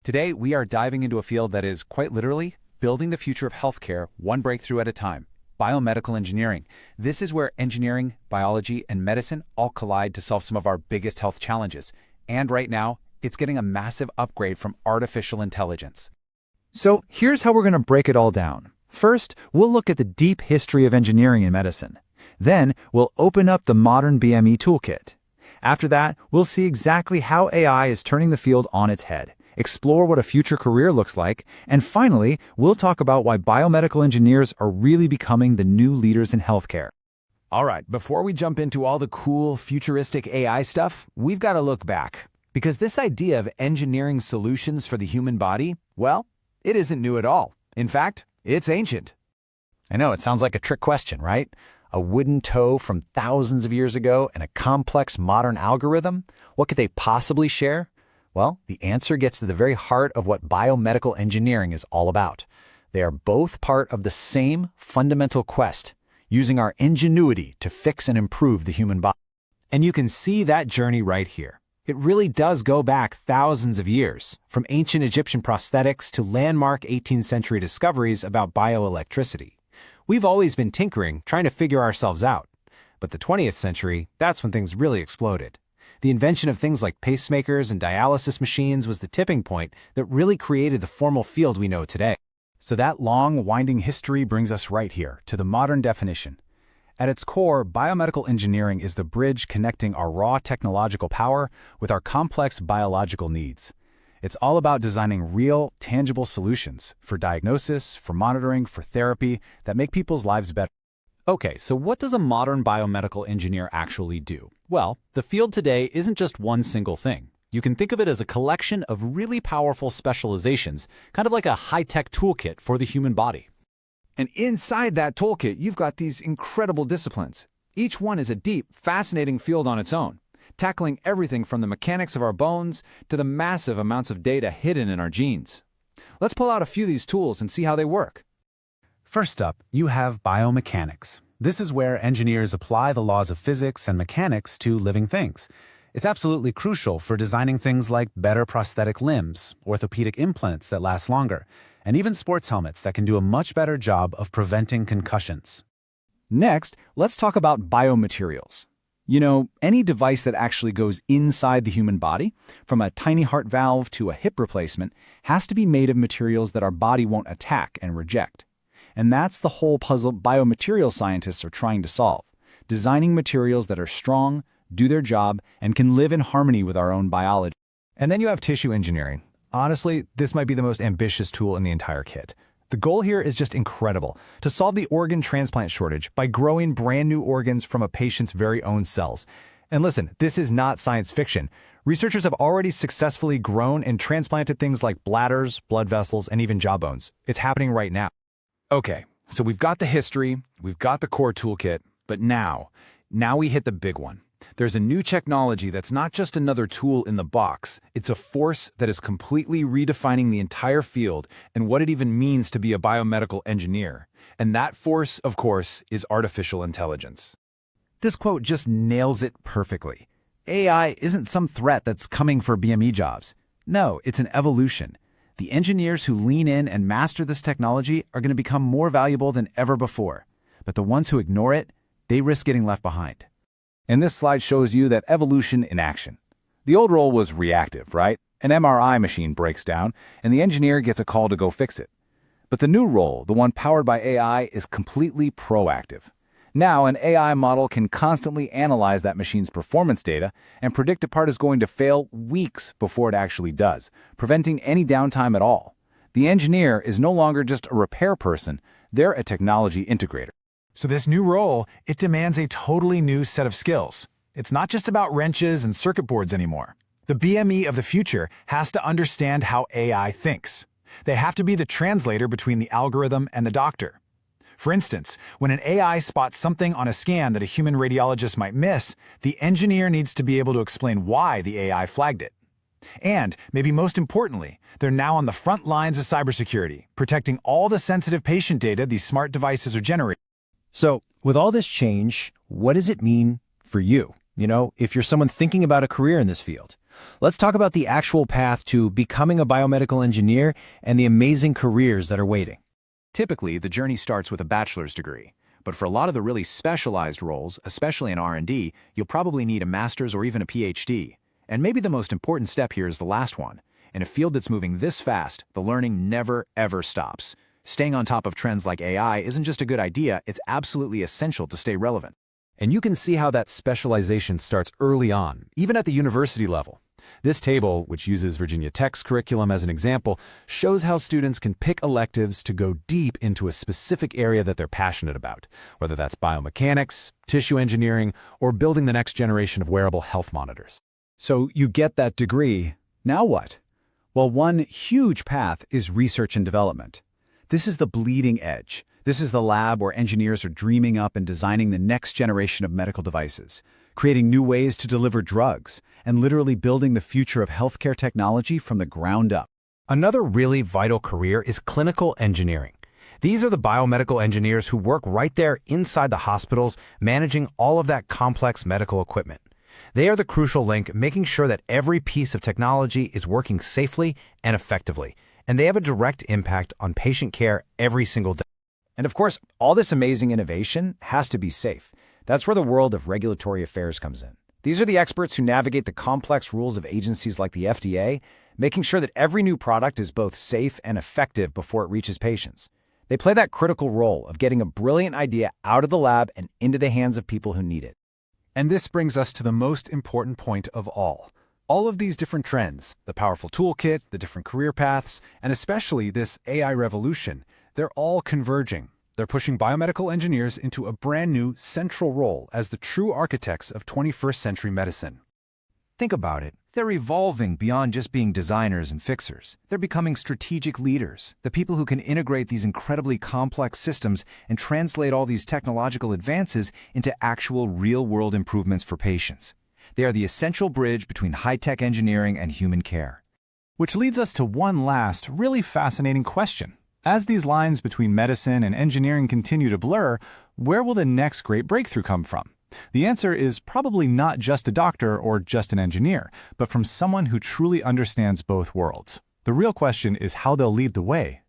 Today, we are diving into a field that is, quite literally, building the future of healthcare one breakthrough at a time. Biomedical engineering. This is where engineering, biology, and medicine all collide to solve some of our biggest health challenges. And right now, it's getting a massive upgrade from artificial intelligence. So here's how we're going to break it all down. First, we'll look at the deep history of engineering in medicine. Then, we'll open up the modern BME toolkit. After that, we'll see exactly how AI is turning the field on its head, explore what a future career looks like, and finally, we'll talk about why biomedical engineers are really becoming the new leaders in healthcare. All right, before we jump into all the cool, futuristic AI stuff, we've got to look back. Because this idea of engineering solutions for the human body, well, it isn't new at all. In fact, it's ancient. I know, it sounds like a trick question, right? A wooden toe from thousands of years ago and a complex modern algorithm? What could they possibly share? Well, the answer gets to the very heart of what biomedical engineering is all about. They are both part of the same fundamental quest, using our ingenuity to fix and improve the human body. And you can see that journey right here. It really does go back thousands of years, from ancient Egyptian prosthetics to landmark 18th century discoveries about bioelectricity. We've always been tinkering, trying to figure ourselves out. But the 20th century, that's when things really exploded. The invention of things like pacemakers and dialysis machines was the tipping point that really created the formal field we know today. So that long, winding history brings us right here, to the modern definition. At its core, biomedical engineering is the bridge connecting our raw technological power with our complex biological needs. It's all about designing real, tangible solutions for diagnosis, for monitoring, for therapy that make people's lives better. Okay, so what does a modern biomedical engineer actually do? Well, the field today isn't just one single thing. You can think of it as a collection of really powerful specializations, kind of like a high-tech toolkit for the human body. And inside that toolkit, you've got these incredible disciplines. Each one is a deep, fascinating field on its own, tackling everything from the mechanics of our bones to the massive amounts of data hidden in our genes. Let's pull out a few of these tools and see how they work. First up, you have biomechanics. This is where engineers apply the laws of physics and mechanics to living things. It's absolutely crucial for designing things like better prosthetic limbs, orthopedic implants that last longer, and even sports helmets that can do a much better job of preventing concussions. Next, let's talk about biomaterials. You know, any device that actually goes inside the human body, from a tiny heart valve to a hip replacement, has to be made of materials that our body won't attack and reject. And that's the whole puzzle biomaterial scientists are trying to solve, designing materials that are strong, do their job, and can live in harmony with our own biology. And then you have tissue engineering. Honestly, this might be the most ambitious tool in the entire kit. The goal here is just incredible, to solve the organ transplant shortage by growing brand new organs from a patient's very own cells. And listen, this is not science fiction. Researchers have already successfully grown and transplanted things like bladders, blood vessels, and even jawbones. It's happening right now. Okay, so we've got the history, we've got the core toolkit, but now we hit the big one. There's a new technology that's not just another tool in the box, it's a force that is completely redefining the entire field and what it even means to be a biomedical engineer. And that force, of course, is artificial intelligence. This quote just nails it perfectly. AI isn't some threat that's coming for BME jobs. No, it's an evolution. The engineers who lean in and master this technology are going to become more valuable than ever before. But the ones who ignore it, they risk getting left behind. And this slide shows you that evolution in action. The old role was reactive, right? An MRI machine breaks down, and the engineer gets a call to go fix it. But the new role, the one powered by AI, is completely proactive. Now, an AI model can constantly analyze that machine's performance data and predict a part is going to fail weeks before it actually does, preventing any downtime at all. The engineer is no longer just a repair person, they're a technology integrator. So this new role, it demands a totally new set of skills. It's not just about wrenches and circuit boards anymore. The BME of the future has to understand how AI thinks. They have to be the translator between the algorithm and the doctor. For instance, when an AI spots something on a scan that a human radiologist might miss, the engineer needs to be able to explain why the AI flagged it. And, maybe most importantly, they're now on the front lines of cybersecurity, protecting all the sensitive patient data these smart devices are generating. So, with all this change, what does it mean for you? You know, if you're someone thinking about a career in this field, Let's talk about the actual path to becoming a biomedical engineer and the amazing careers that are waiting. Typically, the journey starts with a bachelor's degree. But for a lot of the really specialized roles, especially in R&D, you'll probably need a master's or even a PhD. And maybe the most important step here is the last one. In a field that's moving this fast, the learning never, ever stops. Staying on top of trends like AI isn't just a good idea, it's absolutely essential to stay relevant. And you can see how that specialization starts early on, even at the university level. This table, which uses Virginia Tech's curriculum as an example, shows how students can pick electives to go deep into a specific area that they're passionate about, whether that's biomechanics, tissue engineering, or building the next generation of wearable health monitors. So you get that degree. Now what? Well, one huge path is research and development. This is the bleeding edge. This is the lab where engineers are dreaming up and designing the next generation of medical devices, creating new ways to deliver drugs, and literally building the future of healthcare technology from the ground up. Another really vital career is clinical engineering. These are the biomedical engineers who work right there inside the hospitals, managing all of that complex medical equipment. They are the crucial link, making sure that every piece of technology is working safely and effectively, and they have a direct impact on patient care every single day. And of course, all this amazing innovation has to be safe. That's where the world of regulatory affairs comes in. These are the experts who navigate the complex rules of agencies like the FDA, making sure that every new product is both safe and effective before it reaches patients. They play that critical role of getting a brilliant idea out of the lab and into the hands of people who need it. And this brings us to the most important point of all. All of these different trends, the powerful toolkit, the different career paths, and especially this AI revolution, they're all converging. They're pushing biomedical engineers into a brand new central role as the true architects of 21st century medicine. Think about it. They're evolving beyond just being designers and fixers. They're becoming strategic leaders, the people who can integrate these incredibly complex systems and translate all these technological advances into actual real-world improvements for patients. They are the essential bridge between high-tech engineering and human care. Which leads us to one last, really fascinating question. As these lines between medicine and engineering continue to blur, where will the next great breakthrough come from? The answer is probably not just a doctor or just an engineer, but from someone who truly understands both worlds. The real question is how they'll lead the way.